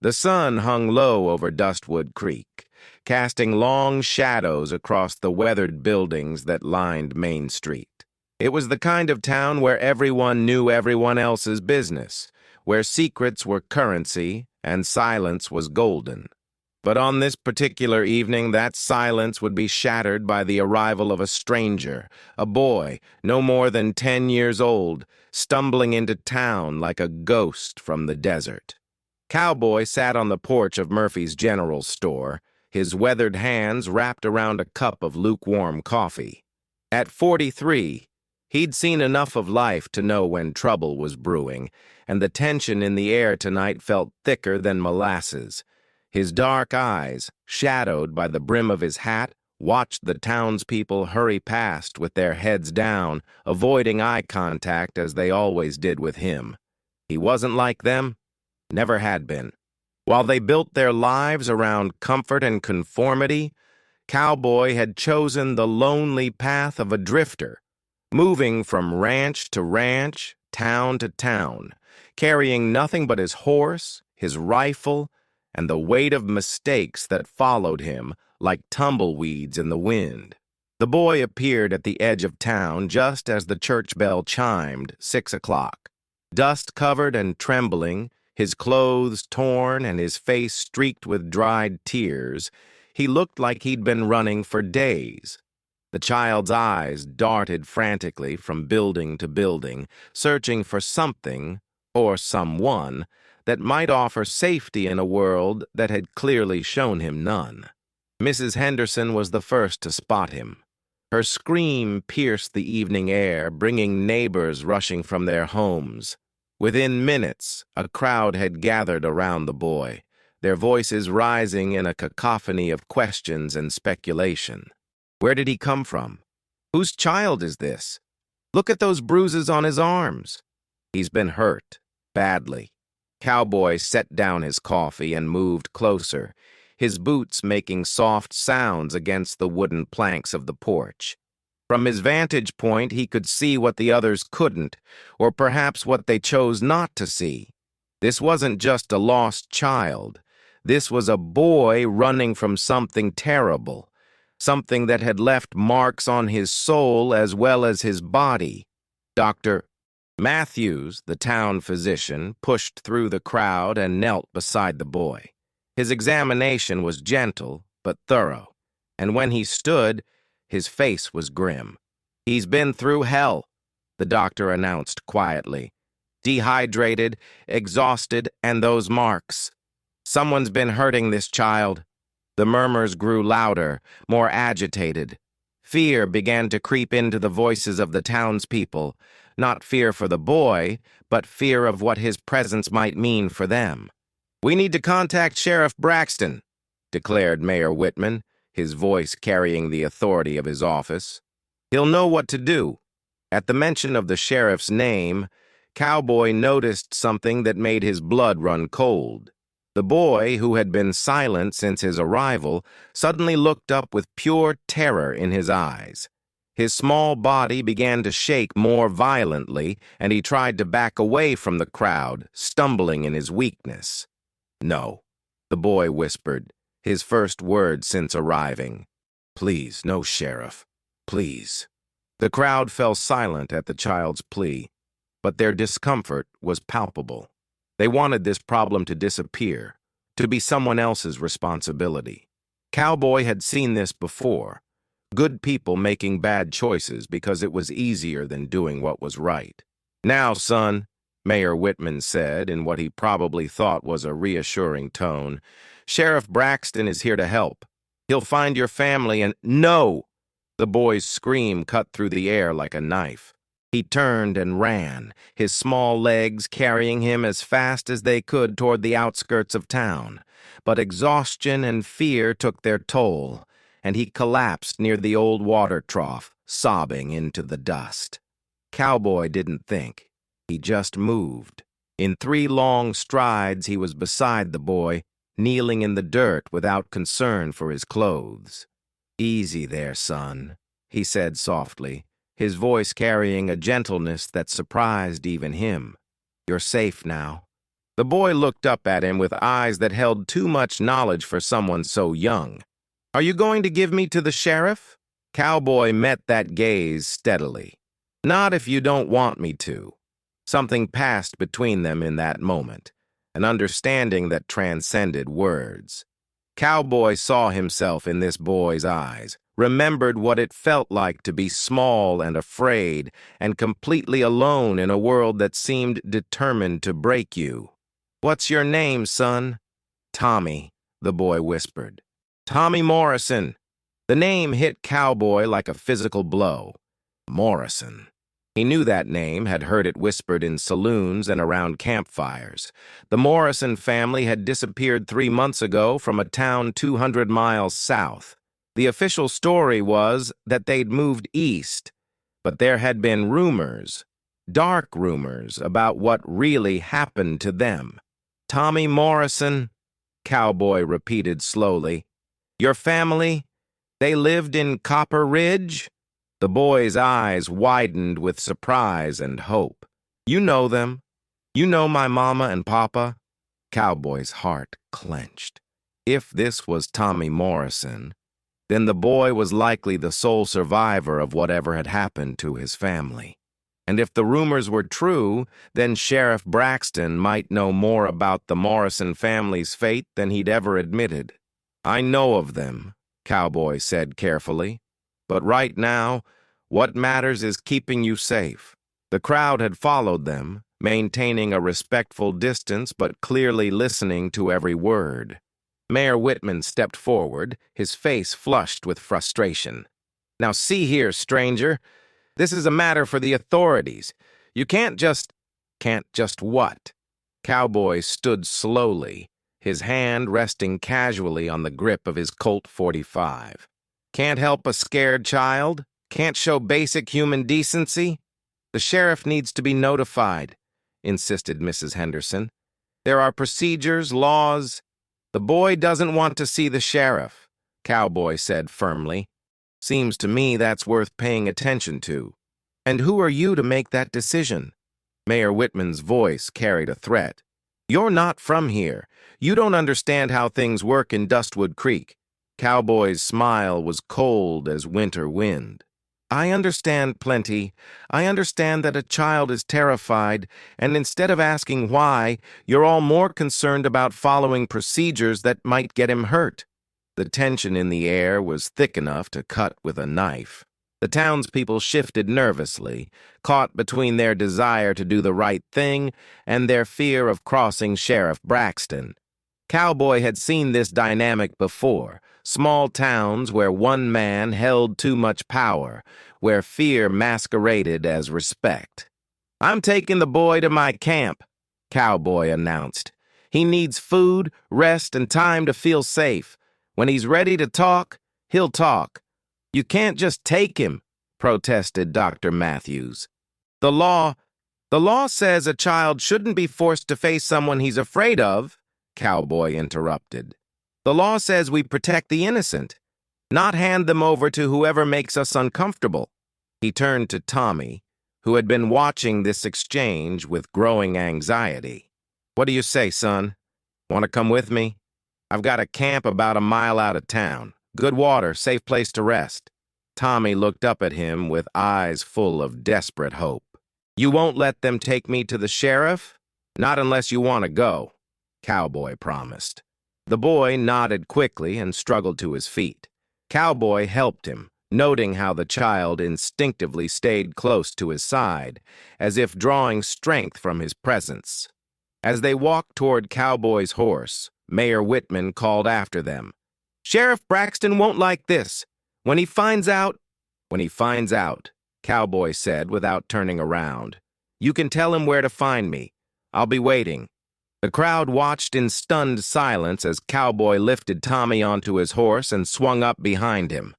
The sun hung low over Dustwood Creek, casting long shadows across the weathered buildings that lined Main Street. It was the kind of town where everyone knew everyone else's business, where secrets were currency and silence was golden. But on this particular evening, that silence would be shattered by the arrival of a stranger, a boy, no more than 10 years old, stumbling into town like a ghost from the desert. Cowboy sat on the porch of Murphy's General Store, his weathered hands wrapped around a cup of lukewarm coffee. At 43, he'd seen enough of life to know when trouble was brewing, and the tension in the air tonight felt thicker than molasses. His dark eyes, shadowed by the brim of his hat, watched the townspeople hurry past with their heads down, avoiding eye contact as they always did with him. He wasn't like them, never had been. While they built their lives around comfort and conformity, Cowboy had chosen the lonely path of a drifter, moving from ranch to ranch, town to town, carrying nothing but his horse, his rifle, and the weight of mistakes that followed him like tumbleweeds in the wind. The boy appeared at the edge of town just as the church bell chimed 6 o'clock. Dust-covered and trembling, his clothes torn and his face streaked with dried tears, he looked like he'd been running for days. The child's eyes darted frantically from building to building, searching for something, or someone, that might offer safety in a world that had clearly shown him none. Mrs. Henderson was the first to spot him. Her scream pierced the evening air, bringing neighbors rushing from their homes. Within minutes, a crowd had gathered around the boy, their voices rising in a cacophony of questions and speculation. Where did he come from? Whose child is this? Look at those bruises on his arms. He's been hurt, badly. Cowboy set down his coffee and moved closer, his boots making soft sounds against the wooden planks of the porch. From his vantage point, he could see what the others couldn't, or perhaps what they chose not to see. This wasn't just a lost child. This was a boy running from something terrible, something that had left marks on his soul as well as his body. Dr. Matthews, the town physician, pushed through the crowd and knelt beside the boy. His examination was gentle but thorough, and when he stood, his face was grim. "He's been through hell," the doctor announced quietly. "Dehydrated, exhausted, and those marks. Someone's been hurting this child." The murmurs grew louder, more agitated. Fear began to creep into the voices of the townspeople, not fear for the boy, but fear of what his presence might mean for them. "We need to contact Sheriff Braxton," declared Mayor Whitman, his voice carrying the authority of his office. "He'll know what to do." At the mention of the sheriff's name, Cowboy noticed something that made his blood run cold. The boy, who had been silent since his arrival, suddenly looked up with pure terror in his eyes. His small body began to shake more violently, and he tried to back away from the crowd, stumbling in his weakness. "No," the boy whispered, his first word since arriving. "Please, no, Sheriff. Please." The crowd fell silent at the child's plea, but their discomfort was palpable. They wanted this problem to disappear, to be someone else's responsibility. Cowboy had seen this before. Good people making bad choices because it was easier than doing what was right. "Now, son," Mayor Whitman said in what he probably thought was a reassuring tone, "Sheriff Braxton is here to help. He'll find your family and—" "No!" The boy's scream cut through the air like a knife. He turned and ran, his small legs carrying him as fast as they could toward the outskirts of town. But exhaustion and fear took their toll, and he collapsed near the old water trough, sobbing into the dust. Cowboy didn't think. He just moved. In 3 long strides, he was beside the boy, kneeling in the dirt without concern for his clothes. "Easy there, son," he said softly, his voice carrying a gentleness that surprised even him. "You're safe now. The boy looked up at him with eyes that held too much knowledge for someone so young. "Are you going to give me to the sheriff?" Cowboy met that gaze steadily. "Not if you don't want me to." Something passed between them in that moment, an understanding that transcended words. Cowboy saw himself in this boy's eyes, remembered what it felt like to be small and afraid and completely alone in a world that seemed determined to break you. "What's your name, son?" "Tommy," the boy whispered. "Tommy Morrison." The name hit Cowboy like a physical blow. Morrison. He knew that name, had heard it whispered in saloons and around campfires. The Morrison family had disappeared 3 months ago from a town 200 miles south. The official story was that they'd moved east, but there had been rumors, dark rumors, about what really happened to them. "Tommy Morrison," Cowboy repeated slowly. "Your family, they lived in Copper Ridge?" The boy's eyes widened with surprise and hope. "You know them. You know my mama and papa." Cowboy's heart clenched. If this was Tommy Morrison, then the boy was likely the sole survivor of whatever had happened to his family. And if the rumors were true, then Sheriff Braxton might know more about the Morrison family's fate than he'd ever admitted. "I know of them," Cowboy said carefully. "But right now, what matters is keeping you safe." The crowd had followed them, maintaining a respectful distance but clearly listening to every word. Mayor Whitman stepped forward, his face flushed with frustration. "Now see here, stranger. This is a matter for the authorities. You can't just..." "Can't just what?" Cowboy stood slowly, his hand resting casually on the grip of his Colt .45. "Can't help a scared child? Can't show basic human decency?" "The sheriff needs to be notified," insisted Mrs. Henderson. "There are procedures, laws." "The boy doesn't want to see the sheriff," Cowboy said firmly. "Seems to me that's worth paying attention to." "And who are you to make that decision?" Mayor Whitman's voice carried a threat. "You're not from here. You don't understand how things work in Dustwood Creek." Cowboy's smile was cold as winter wind. "I understand plenty. I understand that a child is terrified, and instead of asking why, you're all more concerned about following procedures that might get him hurt." The tension in the air was thick enough to cut with a knife. The townspeople shifted nervously, caught between their desire to do the right thing and their fear of crossing Sheriff Braxton. Cowboy had seen this dynamic before. Small towns where one man held too much power, where fear masqueraded as respect. "I'm taking the boy to my camp," Cowboy announced. "He needs food, rest, and time to feel safe. When he's ready to talk, he'll talk." "You can't just take him," protested Dr. Matthews. The law says a child shouldn't be forced to face someone he's afraid of," Cowboy interrupted. "The law says we protect the innocent, not hand them over to whoever makes us uncomfortable." He turned to Tommy, who had been watching this exchange with growing anxiety. "What do you say, son? Want to come with me? I've got a camp about a mile out of town. Good water, safe place to rest." Tommy looked up at him with eyes full of desperate hope. "You won't let them take me to the sheriff?" "Not unless you want to go," Cowboy promised. The boy nodded quickly and struggled to his feet. Cowboy helped him, noting how the child instinctively stayed close to his side, as if drawing strength from his presence. As they walked toward Cowboy's horse, Mayor Whitman called after them. "Sheriff Braxton won't like this. When he finds out..." "When he finds out," Cowboy said without turning around. "You can tell him where to find me. I'll be waiting." The crowd watched in stunned silence as Cowboy lifted Tommy onto his horse and swung up behind him.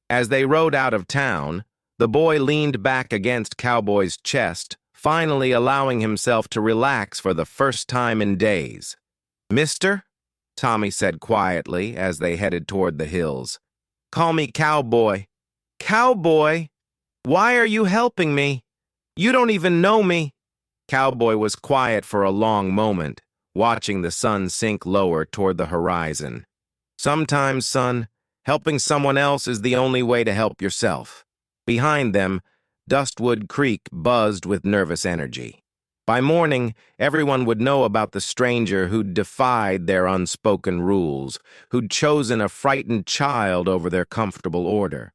As they rode out of town, the boy leaned back against Cowboy's chest, finally allowing himself to relax for the first time in days. "Mister?" Tommy said quietly as they headed toward the hills. "Call me Cowboy." "Cowboy? Why are you helping me? You don't even know me." Cowboy was quiet for a long moment, watching the sun sink lower toward the horizon. Sometimes, son, helping someone else is the only way to help yourself. Behind them, Dustwood Creek buzzed with nervous energy. By morning, everyone would know about the stranger who'd defied their unspoken rules, who'd chosen a frightened child over their comfortable order.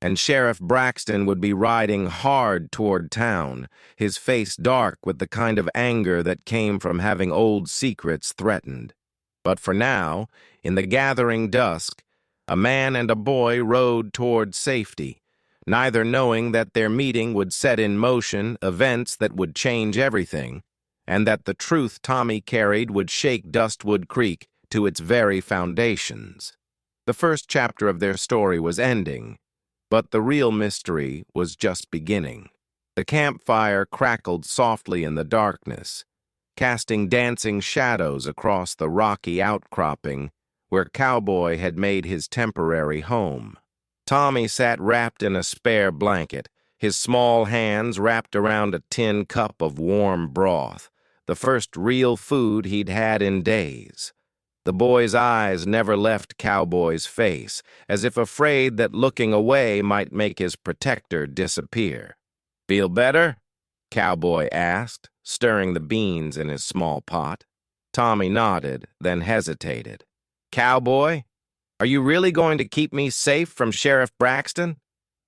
And Sheriff Braxton would be riding hard toward town, his face dark with the kind of anger that came from having old secrets threatened. But for now, in the gathering dusk, a man and a boy rode toward safety, neither knowing that their meeting would set in motion events that would change everything, and that the truth Tommy carried would shake Dustwood Creek to its very foundations. The first chapter of their story was ending, but the real mystery was just beginning. The campfire crackled softly in the darkness, casting dancing shadows across the rocky outcropping where Cowboy had made his temporary home. Tommy sat wrapped in a spare blanket, his small hands wrapped around a tin cup of warm broth, the first real food he'd had in days. The boy's eyes never left Cowboy's face, as if afraid that looking away might make his protector disappear. "Feel better?" Cowboy asked, stirring the beans in his small pot. Tommy nodded, then hesitated. "Cowboy, are you really going to keep me safe from Sheriff Braxton?"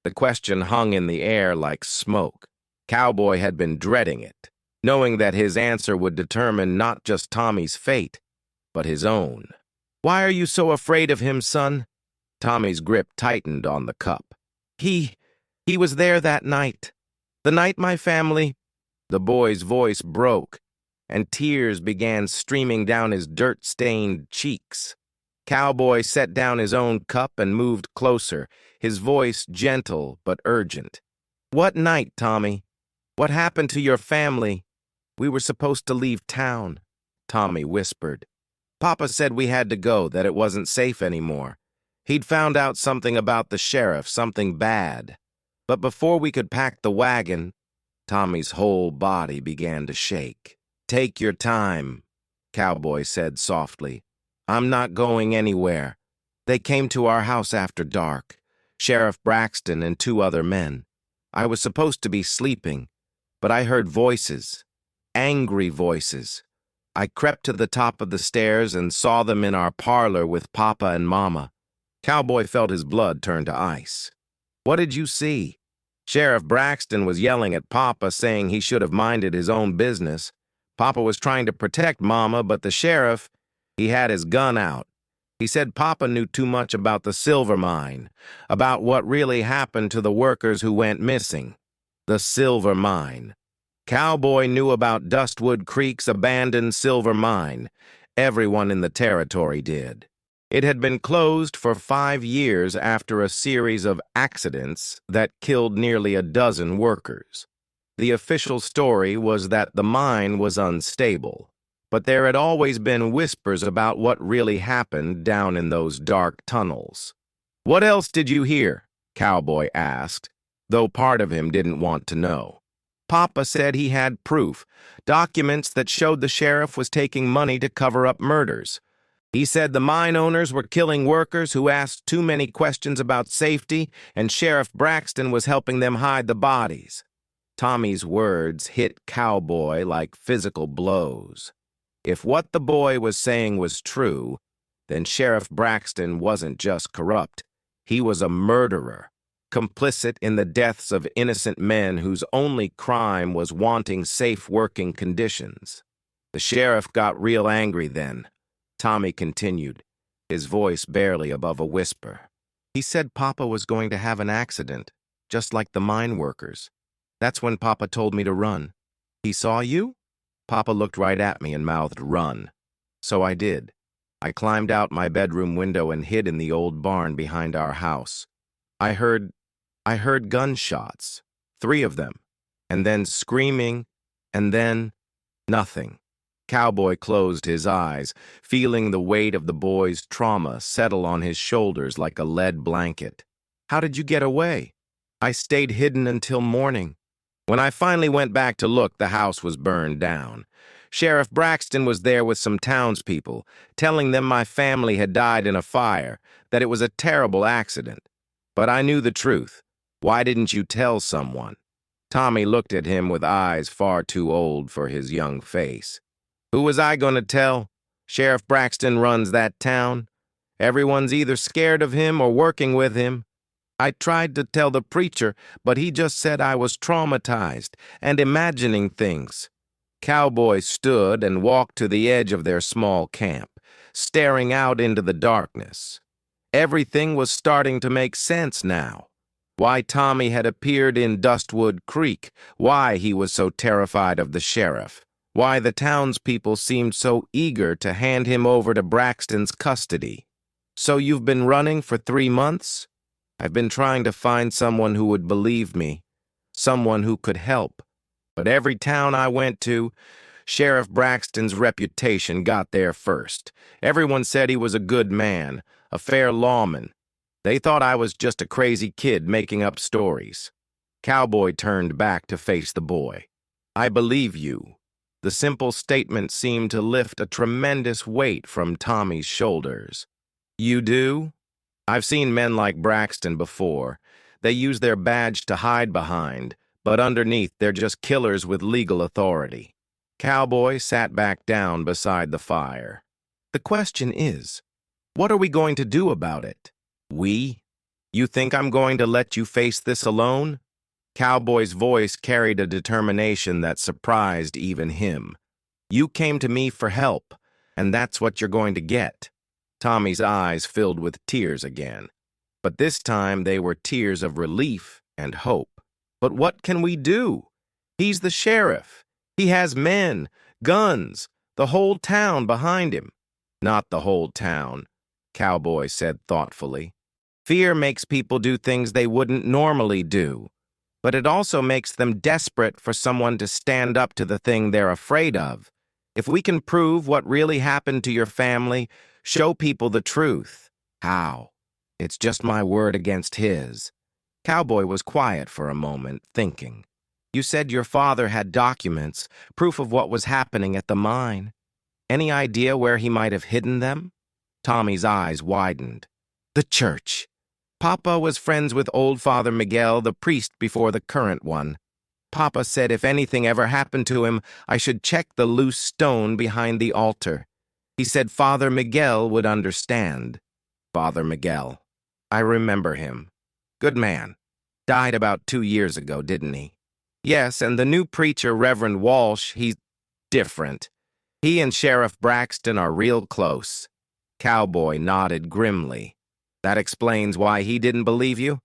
The question hung in the air like smoke. Cowboy had been dreading it, knowing that his answer would determine not just Tommy's fate, but his own. "Why are you so afraid of him, son?" Tommy's grip tightened on the cup. He was there that night. The night my family—" The boy's voice broke, and tears began streaming down his dirt-stained cheeks. Cowboy set down his own cup and moved closer, his voice gentle but urgent. "What night, Tommy? What happened to your family?" "We were supposed to leave town," Tommy whispered. "Papa said we had to go, that it wasn't safe anymore. He'd found out something about the sheriff, something bad. But before we could pack the wagon—" Tommy's whole body began to shake. "Take your time," Cowboy said softly. "I'm not going anywhere. They came to our house after dark, Sheriff Braxton and 2 other men. I was supposed to be sleeping, but I heard voices, angry voices. I crept to the top of the stairs and saw them in our parlor with Papa and Mama." Cowboy felt his blood turn to ice. "What did you see?" "Sheriff Braxton was yelling at Papa, saying he should have minded his own business. Papa was trying to protect Mama, but the sheriff, he had his gun out. He said Papa knew too much about the silver mine, about what really happened to the workers who went missing." The silver mine. Cowboy knew about Dustwood Creek's abandoned silver mine. Everyone in the territory did. It had been closed for 5 years after a series of accidents that killed nearly a dozen workers. The official story was that the mine was unstable, but there had always been whispers about what really happened down in those dark tunnels. "What else did you hear?" Cowboy asked, though part of him didn't want to know. "Papa said he had proof, documents that showed the sheriff was taking money to cover up murders. He said the mine owners were killing workers who asked too many questions about safety, and Sheriff Braxton was helping them hide the bodies." Tommy's words hit Cowboy like physical blows. If what the boy was saying was true, then Sheriff Braxton wasn't just corrupt. He was a murderer, complicit in the deaths of innocent men whose only crime was wanting safe working conditions. The sheriff got real angry then. Tommy continued, his voice barely above a whisper. "He said Papa was going to have an accident, just like the mine workers. That's when Papa told me to run." "He saw you?" Papa looked right at me and mouthed, "Run." So I did. I climbed out my bedroom window and hid in the old barn behind our house. I heard gunshots, 3 of them, and then screaming, and then nothing. Cowboy closed his eyes, feeling the weight of the boy's trauma settle on his shoulders like a lead blanket. "How did you get away?" "I stayed hidden until morning. When I finally went back to look, the house was burned down. Sheriff Braxton was there with some townspeople, telling them my family had died in a fire, that it was a terrible accident. But I knew the truth. Why didn't you tell someone? Tommy looked at him with eyes far too old for his young face. Who was I going to tell? Sheriff Braxton runs that town. Everyone's either scared of him or working with him. I tried to tell the preacher, but he just said I was traumatized and imagining things. Cowboy stood and walked to the edge of their small camp, staring out into the darkness. Everything was starting to make sense now. Why Tommy had appeared in Dustwood Creek, why he was so terrified of the sheriff, why the townspeople seemed so eager to hand him over to Braxton's custody. So you've been running for 3 months? I've been trying to find someone who would believe me, someone who could help. But every town I went to, Sheriff Braxton's reputation got there first. Everyone said he was a good man, a fair lawman. They thought I was just a crazy kid making up stories. Cowboy turned back to face the boy. I believe you. The simple statement seemed to lift a tremendous weight from Tommy's shoulders. You do? I've seen men like Braxton before. They use their badge to hide behind, but underneath they're just killers with legal authority. Cowboy sat back down beside the fire. The question is, what are we going to do about it? We? You think I'm going to let you face this alone? Cowboy's voice carried a determination that surprised even him. You came to me for help, and that's what you're going to get. Tommy's eyes filled with tears again, but this time they were tears of relief and hope. But what can we do? He's the sheriff. He has men, guns, the whole town behind him. Not the whole town, Cowboy said thoughtfully. Fear makes people do things they wouldn't normally do, but it also makes them desperate for someone to stand up to the thing they're afraid of. If we can prove what really happened to your family, show people the truth. How? It's just my word against his. Cowboy was quiet for a moment, thinking. You said your father had documents, proof of what was happening at the mine. Any idea where he might have hidden them? Tommy's eyes widened. The church. Papa was friends with old Father Miguel, the priest before the current one. Papa said if anything ever happened to him, I should check the loose stone behind the altar. He said Father Miguel would understand. Father Miguel. I remember him. Good man. Died about 2 years ago, didn't he? Yes, and the new preacher, Reverend Walsh, he's different. He and Sheriff Braxton are real close. Cowboy nodded grimly. That explains why he didn't believe you?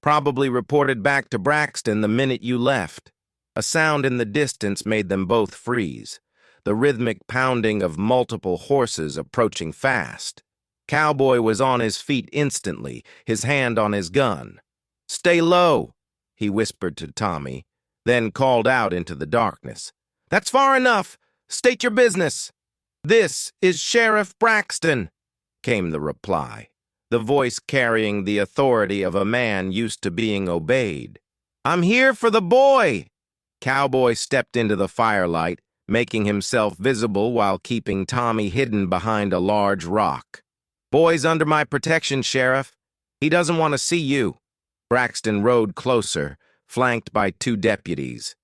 Probably reported back to Braxton the minute you left. A sound in the distance made them both freeze, the rhythmic pounding of multiple horses approaching fast. Cowboy was on his feet instantly, his hand on his gun. Stay low, he whispered to Tommy, then called out into the darkness. That's far enough. State your business. This is Sheriff Braxton, came the reply, the voice carrying the authority of a man used to being obeyed. I'm here for the boy. Cowboy stepped into the firelight, making himself visible while keeping Tommy hidden behind a large rock. Boy's under my protection, Sheriff. He doesn't want to see you. Braxton rode closer, flanked by 2 deputies.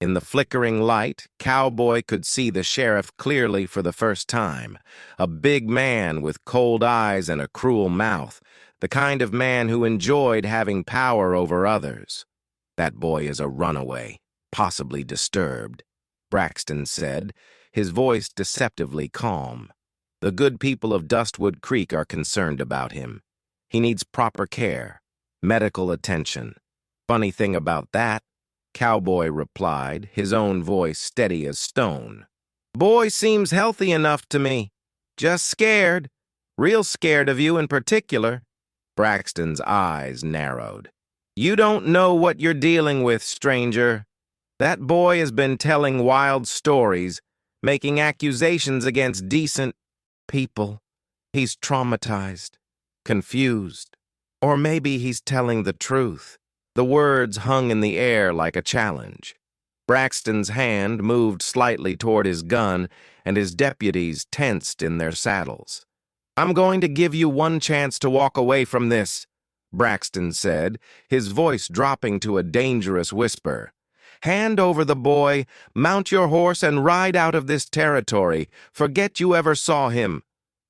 In the flickering light, Cowboy could see the sheriff clearly for the first time. A big man with cold eyes and a cruel mouth, the kind of man who enjoyed having power over others. That boy is a runaway, possibly disturbed, Braxton said, his voice deceptively calm. The good people of Dustwood Creek are concerned about him. He needs proper care, medical attention. Funny thing about that, Cowboy replied, his own voice steady as stone. Boy seems healthy enough to me. Just scared. Real scared of you in particular. Braxton's eyes narrowed. You don't know what you're dealing with, stranger. That boy has been telling wild stories, making accusations against decent people. He's traumatized, confused. Or maybe he's telling the truth. The words hung in the air like a challenge. Braxton's hand moved slightly toward his gun, and his deputies tensed in their saddles. "I'm going to give you one chance to walk away from this," Braxton said, his voice dropping to a dangerous whisper. "Hand over the boy, mount your horse, and ride out of this territory. Forget you ever saw him."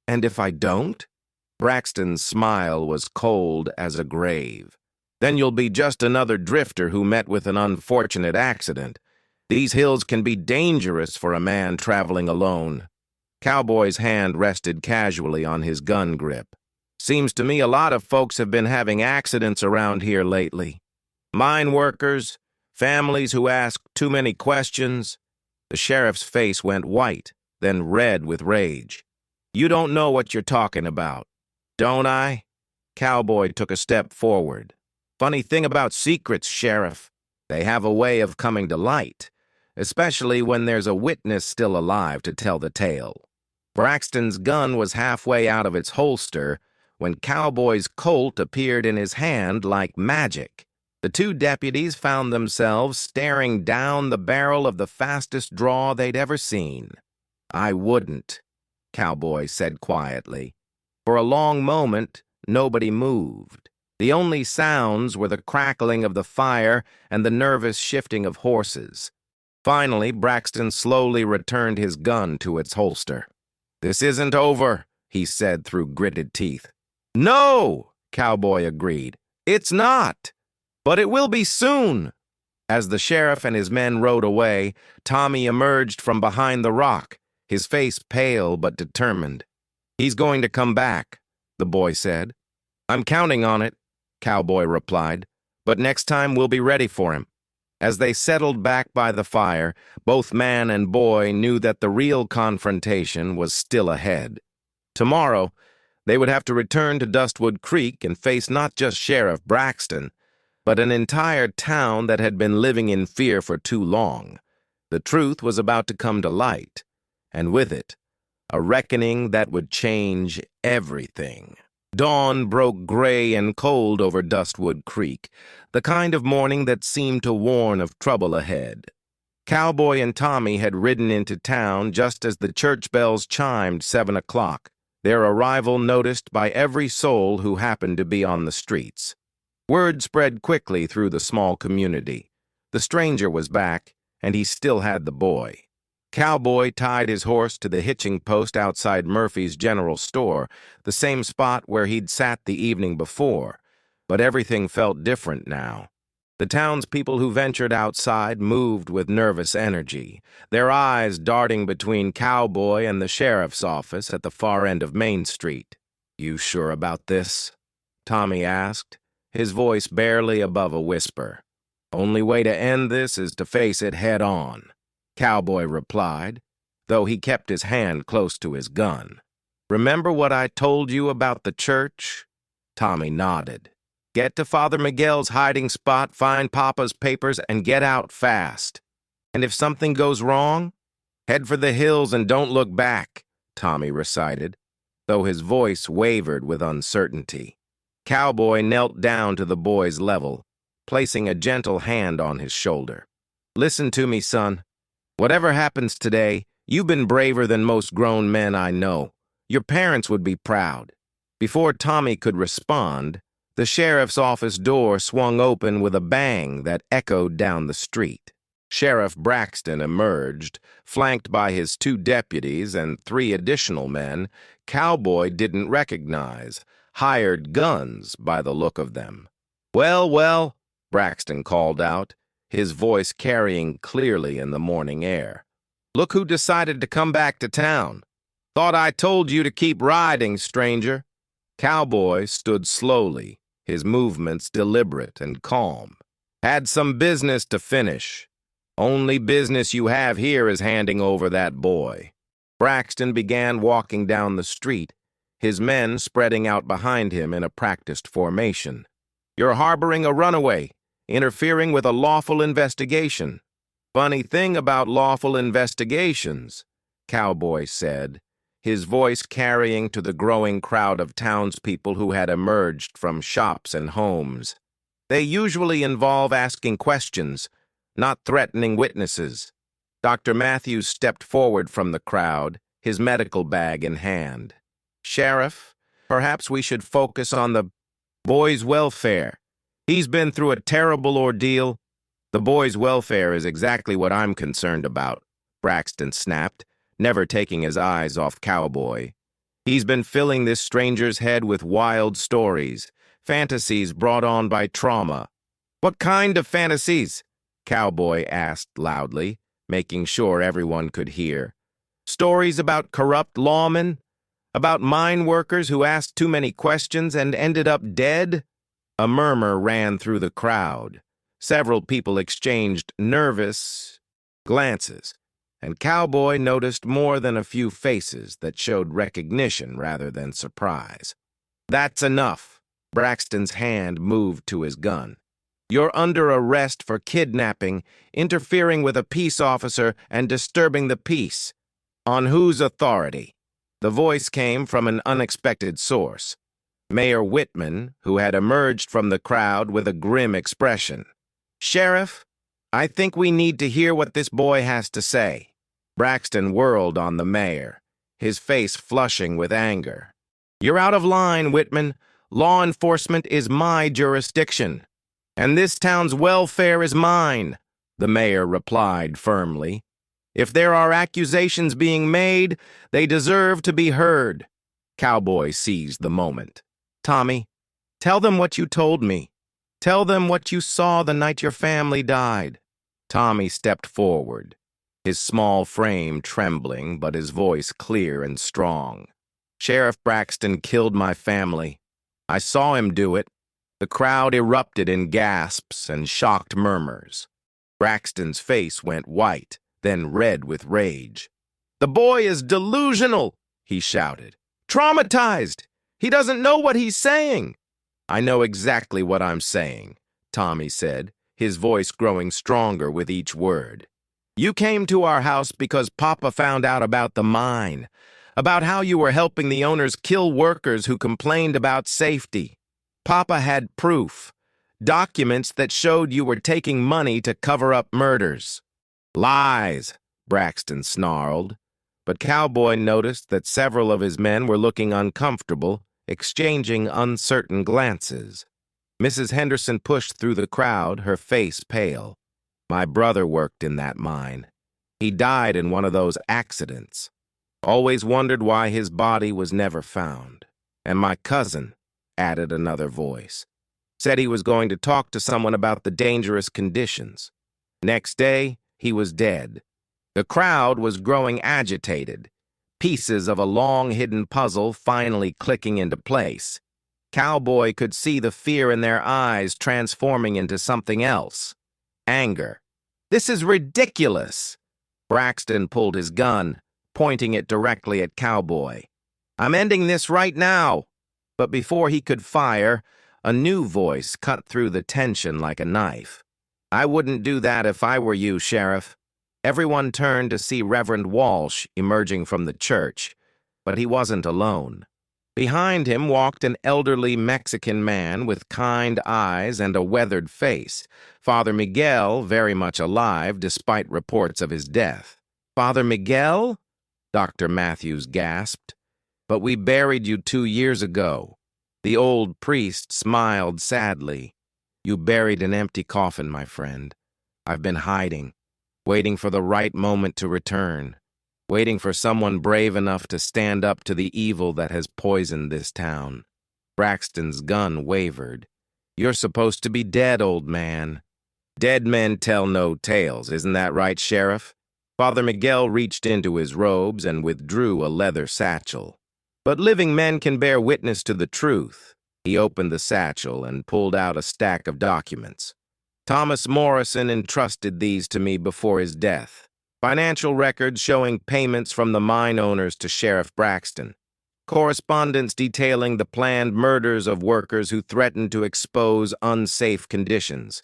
"And if I don't?" Braxton's smile was cold as a grave. "Then you'll be just another drifter who met with an unfortunate accident. These hills can be dangerous for a man traveling alone." Cowboy's hand rested casually on his gun grip. "Seems to me a lot of folks have been having accidents around here lately. Mine workers, families who ask too many questions." The sheriff's face went white, then red with rage. "You don't know what you're talking about." "Don't I?" Cowboy took a step forward. "Funny thing about secrets, Sheriff. They have a way of coming to light, especially when there's a witness still alive to tell the tale." Braxton's gun was halfway out of its holster when Cowboy's Colt appeared in his hand like magic. The two deputies found themselves staring down the barrel of the fastest draw they'd ever seen. "I wouldn't," Cowboy said quietly. For a long moment, nobody moved. The only sounds were the crackling of the fire and the nervous shifting of horses. Finally, Braxton slowly returned his gun to its holster. "This isn't over," he said through gritted teeth. "No," Cowboy agreed. "It's not. But it will be soon." As the sheriff and his men rode away, Tommy emerged from behind the rock, his face pale but determined. "He's going to come back," the boy said. "I'm counting on it," Cowboy replied. "But next time we'll be ready for him." As they settled back by the fire, both man and boy knew that the real confrontation was still ahead. Tomorrow, they would have to return to Dustwood Creek and face not just Sheriff Braxton, but an entire town that had been living in fear for too long. The truth was about to come to light, and with it, a reckoning that would change everything. Dawn broke gray and cold over Dustwood Creek, the kind of morning that seemed to warn of trouble ahead. Cowboy and Tommy had ridden into town just as the church bells chimed 7 o'clock, their arrival noticed by every soul who happened to be on the streets. Word spread quickly through the small community. The stranger was back, and he still had the boy. Cowboy tied his horse to the hitching post outside Murphy's General Store, the same spot where he'd sat the evening before, but everything felt different now. The townspeople who ventured outside moved with nervous energy, their eyes darting between Cowboy and the sheriff's office at the far end of Main Street. "You sure about this?" Tommy asked, his voice barely above a whisper. "Only way to end this is to face it head on," Cowboy replied, though he kept his hand close to his gun. "Remember what I told you about the church?" Tommy nodded. "Get to Father Miguel's hiding spot, find Papa's papers, and get out fast. And if something goes wrong, head for the hills and don't look back," Tommy recited, though his voice wavered with uncertainty. Cowboy knelt down to the boy's level, placing a gentle hand on his shoulder. "Listen to me, son. Whatever happens today, you've been braver than most grown men I know. Your parents would be proud." Before Tommy could respond, the sheriff's office door swung open with a bang that echoed down the street. Sheriff Braxton emerged, flanked by his 2 deputies and 3 additional men Cowboy didn't recognize, hired guns by the look of them. "Well, well," Braxton called out, his voice carrying clearly in the morning air. "Look who decided to come back to town. Thought I told you to keep riding, stranger." Cowboy stood slowly, his movements deliberate and calm. "Had some business to finish. Only business you have here is handing over that boy." Braxton began walking down the street, his men spreading out behind him in a practiced formation. "You're harboring a runaway, interfering with a lawful investigation." "Funny thing about lawful investigations," Cowboy said, his voice carrying to the growing crowd of townspeople who had emerged from shops and homes. "They usually involve asking questions, not threatening witnesses. Dr. Matthews stepped forward from the crowd, his medical bag in hand. Sheriff, perhaps we should focus on the boy's welfare. He's been through a terrible ordeal. The boy's welfare is exactly what I'm concerned about, Braxton snapped, never taking his eyes off Cowboy. He's been filling this stranger's head with wild stories, fantasies brought on by trauma. What kind of fantasies? Cowboy asked loudly, making sure everyone could hear. Stories about corrupt lawmen? About mine workers who asked too many questions and ended up dead? A murmur ran through the crowd. Several people exchanged nervous glances, and Cowboy noticed more than a few faces that showed recognition rather than surprise. That's enough. Braxton's hand moved to his gun. You're under arrest for kidnapping, interfering with a peace officer, and disturbing the peace. On whose authority? The voice came from an unexpected source. Mayor Whitman, who had emerged from the crowd with a grim expression. Sheriff, I think we need to hear what this boy has to say. Braxton whirled on the mayor, his face flushing with anger. You're out of line, Whitman. Law enforcement is my jurisdiction, and this town's welfare is mine, the mayor replied firmly. If there are accusations being made, they deserve to be heard. Cowboy seized the moment. Tommy, tell them what you told me. Tell them what you saw the night your family died. Tommy stepped forward, his small frame trembling, but his voice clear and strong. Sheriff Braxton killed my family. I saw him do it. The crowd erupted in gasps and shocked murmurs. Braxton's face went white, then red with rage. The boy is delusional, he shouted. Traumatized. He doesn't know what he's saying. I know exactly what I'm saying, Tommy said, his voice growing stronger with each word. You came to our house because Papa found out about the mine, about how you were helping the owners kill workers who complained about safety. Papa had proof, documents that showed you were taking money to cover up murders. Lies, Braxton snarled, but Cowboy noticed that several of his men were looking uncomfortable, exchanging uncertain glances. Mrs. Henderson pushed through the crowd, her face pale. My brother worked in that mine. He died in one of those accidents. Always wondered why his body was never found. And my cousin, added another voice, said he was going to talk to someone about the dangerous conditions. Next day, he was dead. The crowd was growing agitated, pieces of a long-hidden puzzle finally clicking into place. Cowboy could see the fear in their eyes transforming into something else. Anger. This is ridiculous. Braxton pulled his gun, pointing it directly at Cowboy. I'm ending this right now. But before he could fire, a new voice cut through the tension like a knife. I wouldn't do that if I were you, Sheriff. Everyone turned to see Reverend Walsh emerging from the church, but he wasn't alone. Behind him walked an elderly Mexican man with kind eyes and a weathered face, Father Miguel very much alive despite reports of his death. Father Miguel? Dr. Matthews gasped. But we buried you 2 years ago. The old priest smiled sadly. You buried an empty coffin, my friend. I've been hiding, waiting for the right moment to return, waiting for someone brave enough to stand up to the evil that has poisoned this town. Braxton's gun wavered. You're supposed to be dead, old man. Dead men tell no tales, isn't that right, Sheriff? Father Miguel reached into his robes and withdrew a leather satchel. But living men can bear witness to the truth. He opened the satchel and pulled out a stack of documents. Thomas Morrison entrusted these to me before his death. Financial records showing payments from the mine owners to Sheriff Braxton. Correspondence detailing the planned murders of workers who threatened to expose unsafe conditions.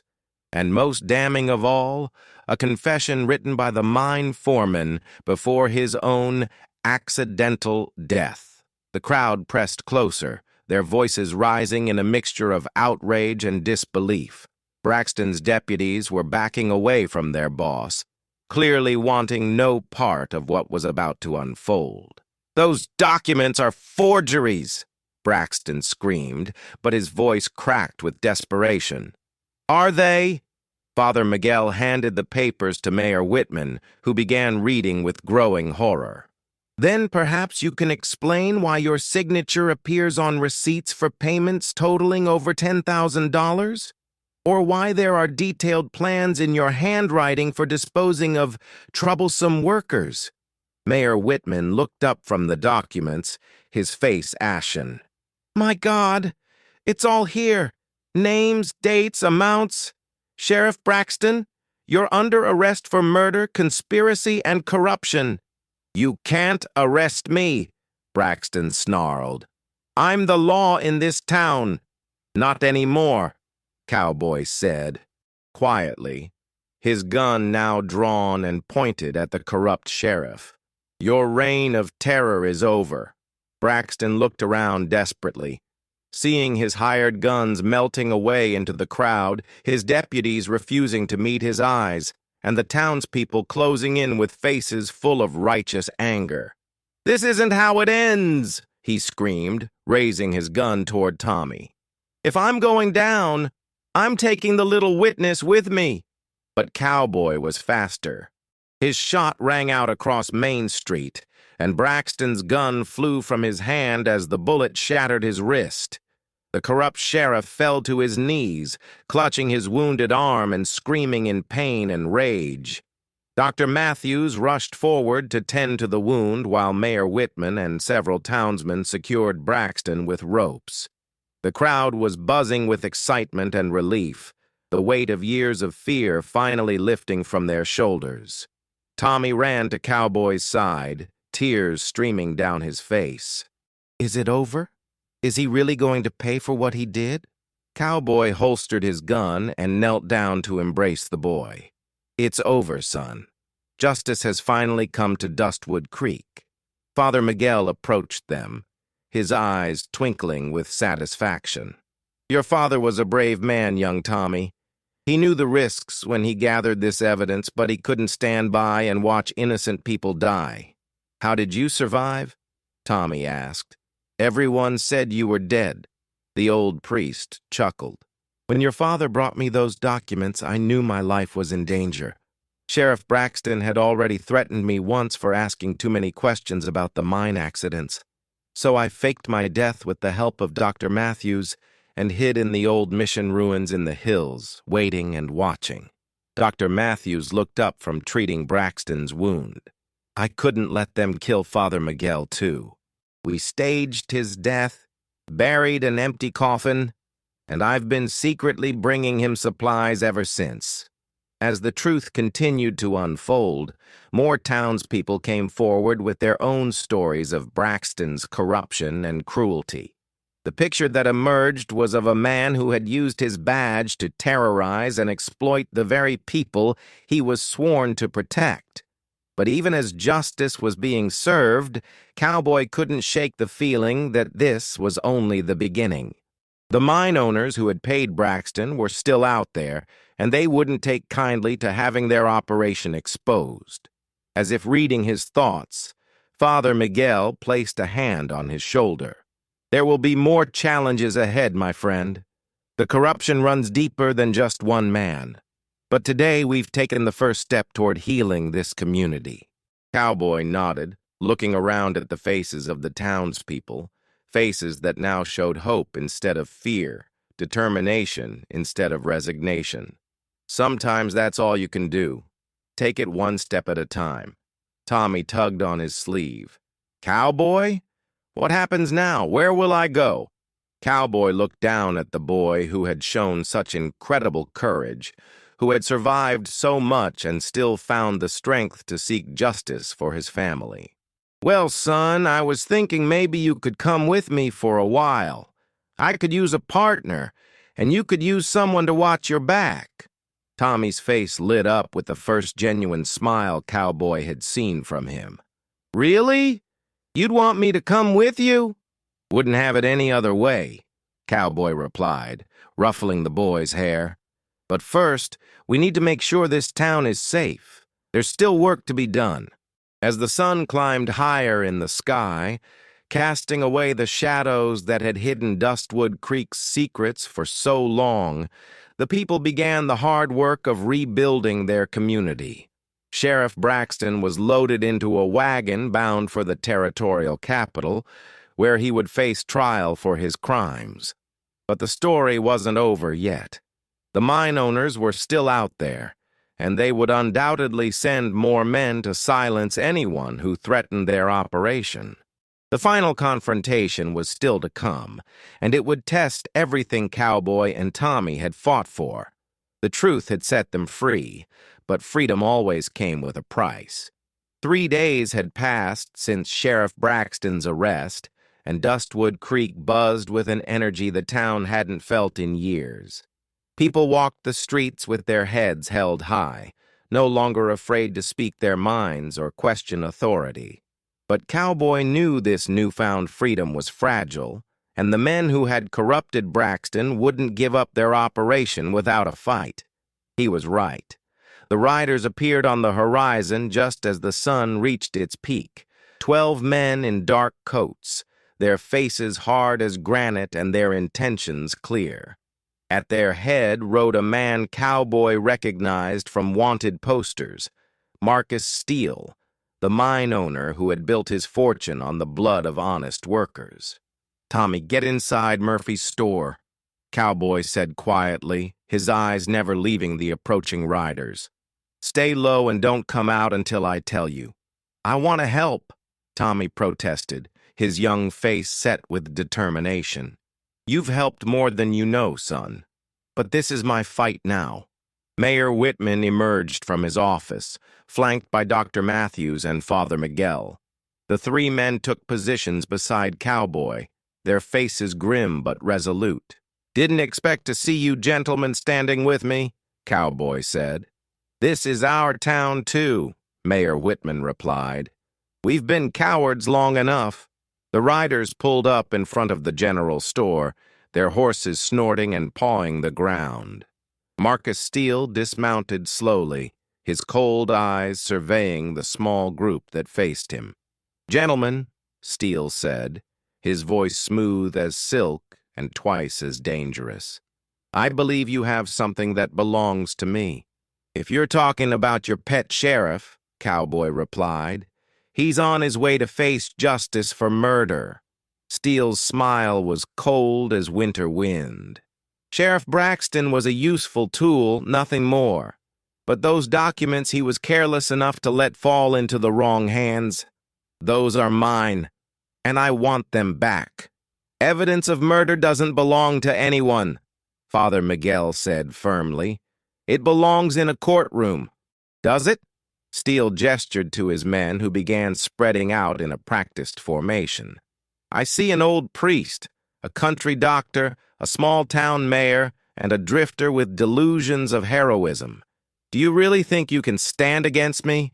And most damning of all, a confession written by the mine foreman before his own accidental death. The crowd pressed closer, their voices rising in a mixture of outrage and disbelief. Braxton's deputies were backing away from their boss, clearly wanting no part of what was about to unfold. "Those documents are forgeries!" Braxton screamed, but his voice cracked with desperation. "Are they?" Father Miguel handed the papers to Mayor Whitman, who began reading with growing horror. "Then perhaps you can explain why your signature appears on receipts for payments totaling over $10,000? Or why there are detailed plans in your handwriting for disposing of troublesome workers?" Mayor Whitman looked up from the documents, his face ashen. "My God, it's all here. Names, dates, amounts. Sheriff Braxton, you're under arrest for murder, conspiracy, and corruption." "You can't arrest me," Braxton snarled. "I'm the law in this town." "Not anymore," Cowboy said, quietly, his gun now drawn and pointed at the corrupt sheriff. "Your reign of terror is over." Braxton looked around desperately. Seeing his hired guns melting away into the crowd, his deputies refusing to meet his eyes, and the townspeople closing in with faces full of righteous anger. "This isn't how it ends," he screamed, raising his gun toward Tommy. "If I'm going down, I'm taking the little witness with me." But Cowboy was faster. His shot rang out across Main Street, and Braxton's gun flew from his hand as the bullet shattered his wrist. The corrupt sheriff fell to his knees, clutching his wounded arm and screaming in pain and rage. Dr. Matthews rushed forward to tend to the wound while Mayor Whitman and several townsmen secured Braxton with ropes. The crowd was buzzing with excitement and relief, the weight of years of fear finally lifting from their shoulders. Tommy ran to Cowboy's side, tears streaming down his face. "Is it over? Is he really going to pay for what he did?" Cowboy holstered his gun and knelt down to embrace the boy. "It's over, son. Justice has finally come to Dustwood Creek." Father Miguel approached them, his eyes twinkling with satisfaction. "Your father was a brave man, young Tommy. He knew the risks when he gathered this evidence, but he couldn't stand by and watch innocent people die." "How did you survive?" Tommy asked. "Everyone said you were dead." The old priest chuckled. "When your father brought me those documents, I knew my life was in danger. Sheriff Braxton had already threatened me once for asking too many questions about the mine accidents. So I faked my death with the help of Dr. Matthews and hid in the old mission ruins in the hills, waiting and watching." Dr. Matthews looked up from treating Braxton's wound. "I couldn't let them kill Father Miguel, too. We staged his death, buried an empty coffin, and I've been secretly bringing him supplies ever since." As the truth continued to unfold, more townspeople came forward with their own stories of Braxton's corruption and cruelty. The picture that emerged was of a man who had used his badge to terrorize and exploit the very people he was sworn to protect. But even as justice was being served, Cowboy couldn't shake the feeling that this was only the beginning. The mine owners who had paid Braxton were still out there, and they wouldn't take kindly to having their operation exposed. As if reading his thoughts, Father Miguel placed a hand on his shoulder. "There will be more challenges ahead, my friend. The corruption runs deeper than just one man. But today we've taken the first step toward healing this community." Cowboy nodded, looking around at the faces of the townspeople, faces that now showed hope instead of fear, determination instead of resignation. "Sometimes that's all you can do. Take it one step at a time." Tommy tugged on his sleeve. "Cowboy? What happens now? Where will I go?" Cowboy looked down at the boy who had shown such incredible courage, who had survived so much and still found the strength to seek justice for his family. "Well, son, I was thinking maybe you could come with me for a while. I could use a partner, and you could use someone to watch your back." Tommy's face lit up with the first genuine smile Cowboy had seen from him. "Really? You'd want me to come with you?" "Wouldn't have it any other way," Cowboy replied, ruffling the boy's hair. But first, we need to make sure this town is safe. There's still work to be done. As the sun climbed higher in the sky, casting away the shadows that had hidden Dustwood Creek's secrets for so long, the people began the hard work of rebuilding their community. Sheriff Braxton was loaded into a wagon bound for the territorial capital, where he would face trial for his crimes. But the story wasn't over yet. The mine owners were still out there, and they would undoubtedly send more men to silence anyone who threatened their operation. The final confrontation was still to come, and it would test everything Cowboy and Tommy had fought for. The truth had set them free, but freedom always came with a price. 3 days had passed since Sheriff Braxton's arrest, and Dustwood Creek buzzed with an energy the town hadn't felt in years. People walked the streets with their heads held high, no longer afraid to speak their minds or question authority. But Cowboy knew this newfound freedom was fragile, and the men who had corrupted Braxton wouldn't give up their operation without a fight. He was right. The riders appeared on the horizon just as the sun reached its peak. 12 men in dark coats, their faces hard as granite and their intentions clear. At their head rode a man Cowboy recognized from wanted posters, Marcus Steele, the mine owner who had built his fortune on the blood of honest workers. "Tommy, get inside Murphy's store," Cowboy said quietly, his eyes never leaving the approaching riders. "Stay low and don't come out until I tell you." "I want to help," Tommy protested, his young face set with determination. "You've helped more than you know, son. But this is my fight now." Mayor Whitman emerged from his office, flanked by Dr. Matthews and Father Miguel. The 3 men took positions beside Cowboy, their faces grim but resolute. "Didn't expect to see you gentlemen standing with me," Cowboy said. "This is our town, too," Mayor Whitman replied. "We've been cowards long enough." The riders pulled up in front of the general store, their horses snorting and pawing the ground. Marcus Steele dismounted slowly, his cold eyes surveying the small group that faced him. "Gentlemen," Steele said, his voice smooth as silk and twice as dangerous, "I believe you have something that belongs to me." "If you're talking about your pet sheriff," Cowboy replied, "he's on his way to face justice for murder." Steele's smile was cold as winter wind. "Sheriff Braxton was a useful tool, nothing more. But those documents he was careless enough to let fall into the wrong hands, those are mine, and I want them back." "Evidence of murder doesn't belong to anyone," Father Miguel said firmly. "It belongs in a courtroom." "Does it?" Steele gestured to his men, who began spreading out in a practiced formation. "I see an old priest, a country doctor, a small-town mayor, and a drifter with delusions of heroism. Do you really think you can stand against me?"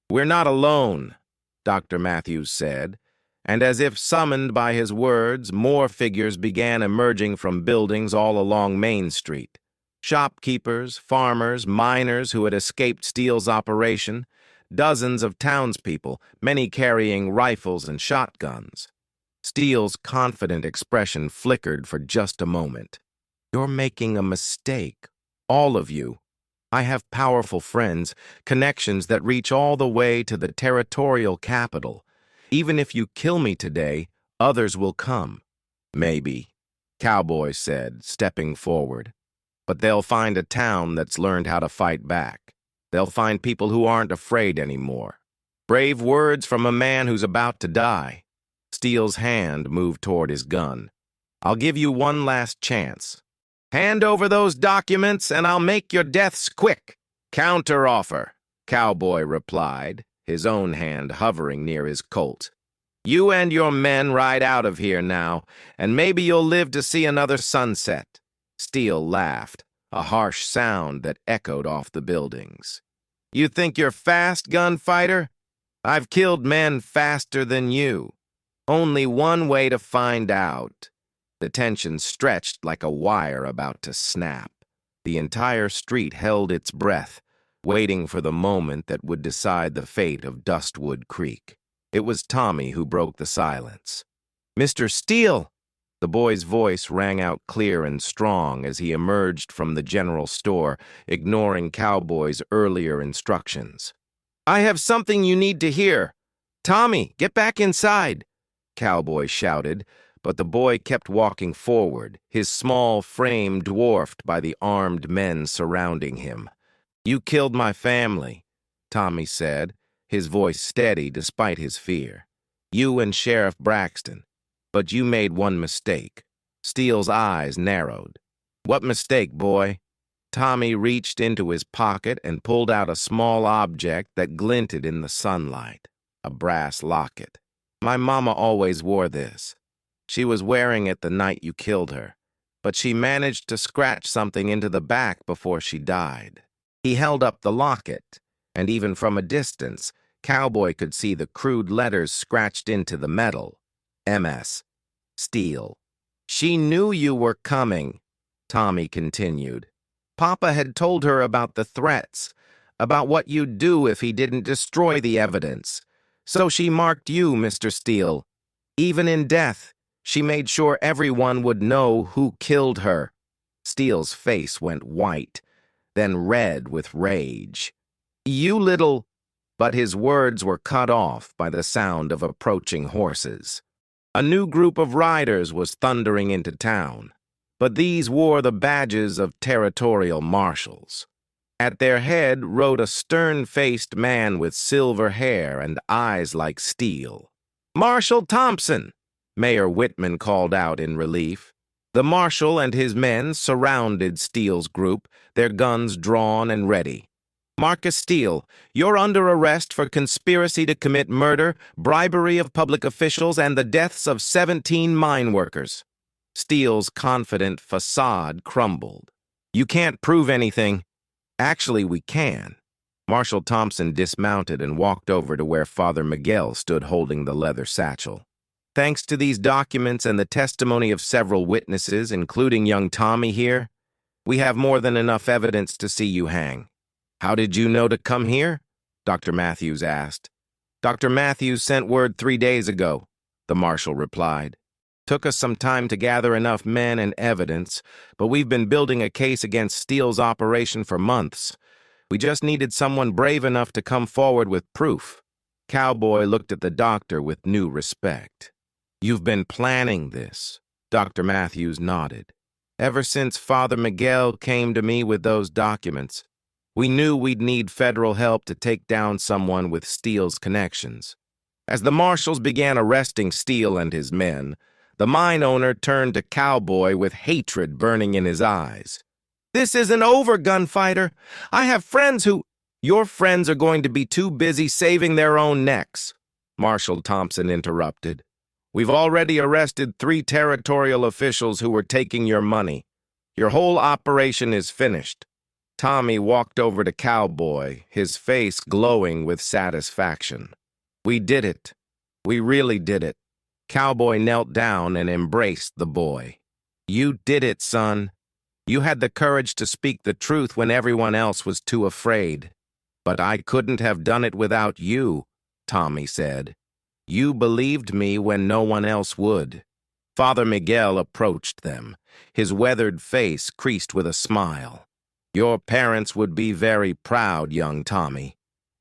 "We're not alone," Dr. Matthews said, and as if summoned by his words, more figures began emerging from buildings all along Main Street. Shopkeepers, farmers, miners who had escaped Steele's operation, dozens of townspeople, many carrying rifles and shotguns. Steele's confident expression flickered for just a moment. "You're making a mistake, all of you. I have powerful friends, connections that reach all the way to the territorial capital. Even if you kill me today, others will come." "Maybe," Cowboy said, stepping forward. "But they'll find a town that's learned how to fight back. They'll find people who aren't afraid anymore." Brave words from a man who's about to die. Steele's hand moved toward his gun. "I'll give you one last chance. Hand over those documents and I'll make your deaths quick." "Counteroffer," Cowboy replied, his own hand hovering near his Colt. "You and your men ride out of here now, and maybe you'll live to see another sunset." Steele laughed, a harsh sound that echoed off the buildings. "You think you're fast, gunfighter? I've killed men faster than you. Only one way to find out." The tension stretched like a wire about to snap. The entire street held its breath, waiting for the moment that would decide the fate of Dustwood Creek. It was Tommy who broke the silence. "Mr. Steele!" The boy's voice rang out clear and strong as he emerged from the general store, ignoring Cowboy's earlier instructions. "I have something you need to hear. Tommy, get back inside!" Cowboy shouted, but the boy kept walking forward, his small frame dwarfed by the armed men surrounding him. "You killed my family," Tommy said, his voice steady despite his fear. "You and Sheriff Braxton. But you made one mistake." Steele's eyes narrowed. "What mistake, boy?" Tommy reached into his pocket and pulled out a small object that glinted in the sunlight. A brass locket. "My mama always wore this. She was wearing it the night you killed her, but she managed to scratch something into the back before she died." He held up the locket, and even from a distance, Cowboy could see the crude letters scratched into the metal. MS. Steele. "She knew you were coming," Tommy continued. "Papa had told her about the threats, about what you'd do if he didn't destroy the evidence. So she marked you, Mr. Steele. Even in death, she made sure everyone would know who killed her." Steele's face went white, then red with rage. "You little—" But his words were cut off by the sound of approaching horses. A new group of riders was thundering into town, but these wore the badges of territorial marshals. At their head rode a stern-faced man with silver hair and eyes like steel. "Marshal Thompson!" Mayor Whitman called out in relief. The marshal and his men surrounded Steele's group, their guns drawn and ready. "Marcus Steele, you're under arrest for conspiracy to commit murder, bribery of public officials, and the deaths of 17 mine workers." Steele's confident facade crumbled. "You can't prove anything." "Actually, we can." Marshal Thompson dismounted and walked over to where Father Miguel stood holding the leather satchel. "Thanks to these documents and the testimony of several witnesses, including young Tommy here, we have more than enough evidence to see you hang." "How did you know to come here?" Dr. Matthews asked. "Dr. Matthews sent word 3 days ago," the marshal replied. "Took us some time to gather enough men and evidence, but we've been building a case against Steele's operation for months. We just needed someone brave enough to come forward with proof." Cowboy looked at the doctor with new respect. "You've been planning this," Dr. Matthews nodded. "Ever since Father Miguel came to me with those documents. We knew we'd need federal help to take down someone with Steele's connections." As the marshals began arresting Steele and his men, the mine owner turned to Cowboy with hatred burning in his eyes. "This isn't over, gunfighter. I have friends who—" "Your friends are going to be too busy saving their own necks," Marshal Thompson interrupted. "We've already arrested 3 territorial officials who were taking your money. Your whole operation is finished." Tommy walked over to Cowboy, his face glowing with satisfaction. "We did it. We really did it." Cowboy knelt down and embraced the boy. "You did it, son. You had the courage to speak the truth when everyone else was too afraid. But I couldn't have done it without you," Tommy said. "You believed me when no one else would." Father Miguel approached them, his weathered face creased with a smile. "Your parents would be very proud, young Tommy.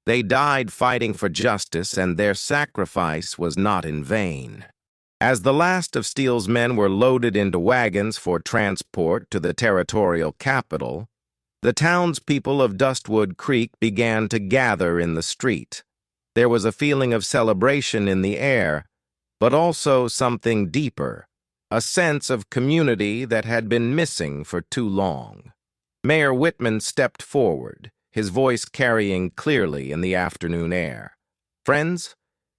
They died fighting for justice, and their sacrifice was not in vain." As the last of Steele's men were loaded into wagons for transport to the territorial capital, the townspeople of Dustwood Creek began to gather in the street. There was a feeling of celebration in the air, but also something deeper, a sense of community that had been missing for too long. Mayor Whitman stepped forward, his voice carrying clearly in the afternoon air. "Friends,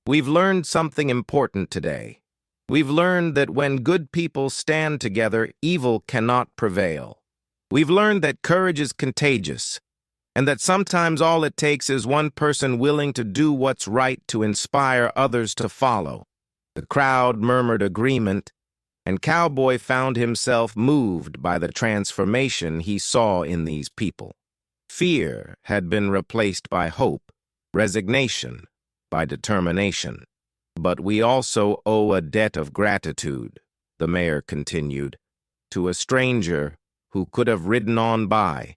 we've learned something important today. We've learned that when good people stand together, evil cannot prevail. We've learned that courage is contagious, and that sometimes all it takes is one person willing to do what's right to inspire others to follow." The crowd murmured agreement, and Cowboy found himself moved by the transformation he saw in these people. Fear had been replaced by hope, resignation by determination. But we also owe a debt of gratitude, the mayor continued, to a stranger who could have ridden on by,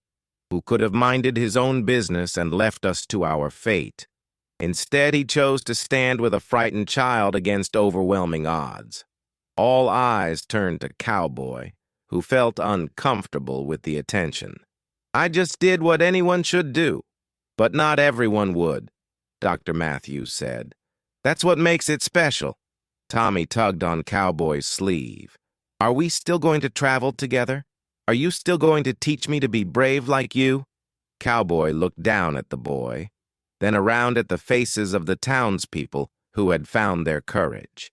who could have minded his own business and left us to our fate. Instead, he chose to stand with a frightened child against overwhelming odds. All eyes turned to Cowboy, who felt uncomfortable with the attention. I just did what anyone should do. But not everyone would, Dr. Matthews said. That's what makes it special. Tommy tugged on Cowboy's sleeve. Are we still going to travel together? Are you still going to teach me to be brave like you? Cowboy looked down at the boy, then around at the faces of the townspeople who had found their courage.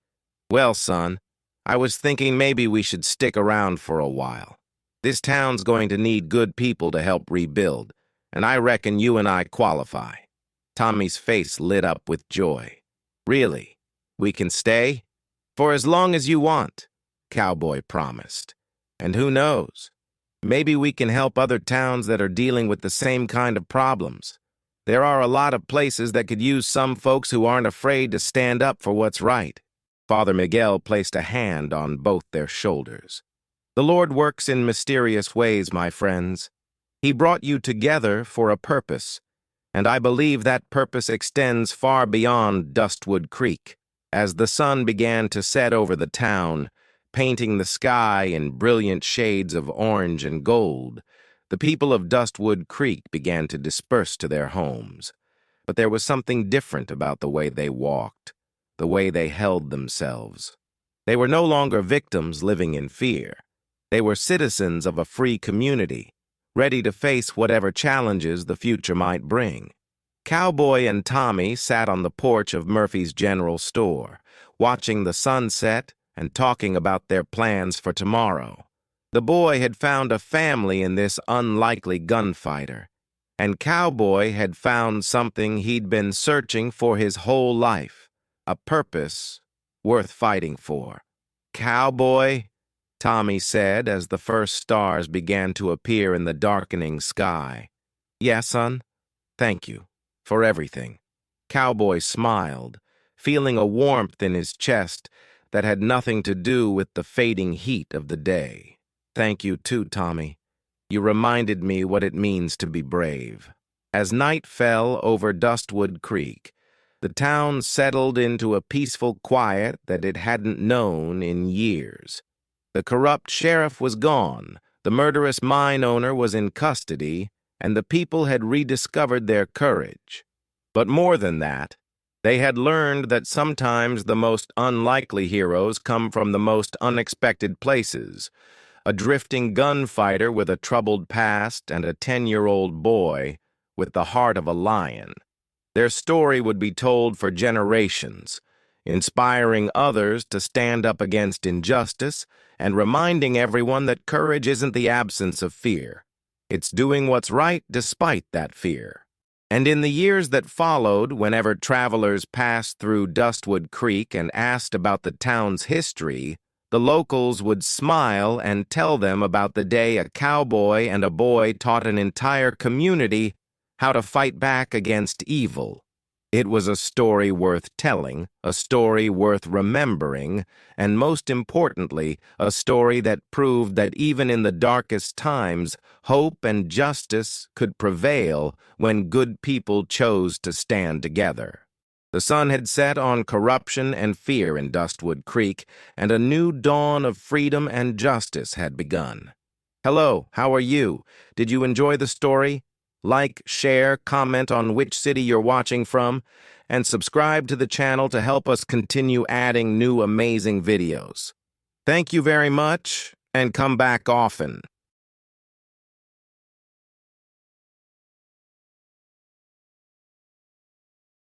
Well, son, I was thinking maybe we should stick around for a while. This town's going to need good people to help rebuild, and I reckon you and I qualify. Tommy's face lit up with joy. Really? We can stay? For as long as you want, Cowboy promised. And who knows? Maybe we can help other towns that are dealing with the same kind of problems. There are a lot of places that could use some folks who aren't afraid to stand up for what's right. Father Miguel placed a hand on both their shoulders. The Lord works in mysterious ways, my friends. He brought you together for a purpose, and I believe that purpose extends far beyond Dustwood Creek. As the sun began to set over the town, painting the sky in brilliant shades of orange and gold, the people of Dustwood Creek began to disperse to their homes. But there was something different about the way they walked, the way they held themselves. They were no longer victims living in fear. They were citizens of a free community, ready to face whatever challenges the future might bring. Cowboy and Tommy sat on the porch of Murphy's General Store, watching the sunset and talking about their plans for tomorrow. The boy had found a family in this unlikely gunfighter, and Cowboy had found something he'd been searching for his whole life, a purpose worth fighting for. Cowboy, Tommy said as the first stars began to appear in the darkening sky. Yes, son? Thank you for everything. Cowboy smiled, feeling a warmth in his chest that had nothing to do with the fading heat of the day. Thank you too, Tommy. You reminded me what it means to be brave. As night fell over Dustwood Creek, the town settled into a peaceful quiet that it hadn't known in years. The corrupt sheriff was gone, the murderous mine owner was in custody, and the people had rediscovered their courage. But more than that, they had learned that sometimes the most unlikely heroes come from the most unexpected places. A drifting gunfighter with a troubled past and a 10-year-old boy with the heart of a lion. Their story would be told for generations, inspiring others to stand up against injustice and reminding everyone that courage isn't the absence of fear. It's doing what's right despite that fear. And in the years that followed, whenever travelers passed through Dustwood Creek and asked about the town's history, the locals would smile and tell them about the day a cowboy and a boy taught an entire community how to fight back against evil. It was a story worth telling, a story worth remembering, and most importantly, a story that proved that even in the darkest times, hope and justice could prevail when good people chose to stand together. The sun had set on corruption and fear in Dustwood Creek, and a new dawn of freedom and justice had begun. Hello, how are you? Did you enjoy the story? Like, share, comment on which city you're watching from, and subscribe to the channel to help us continue adding new amazing videos. Thank you very much, and come back often.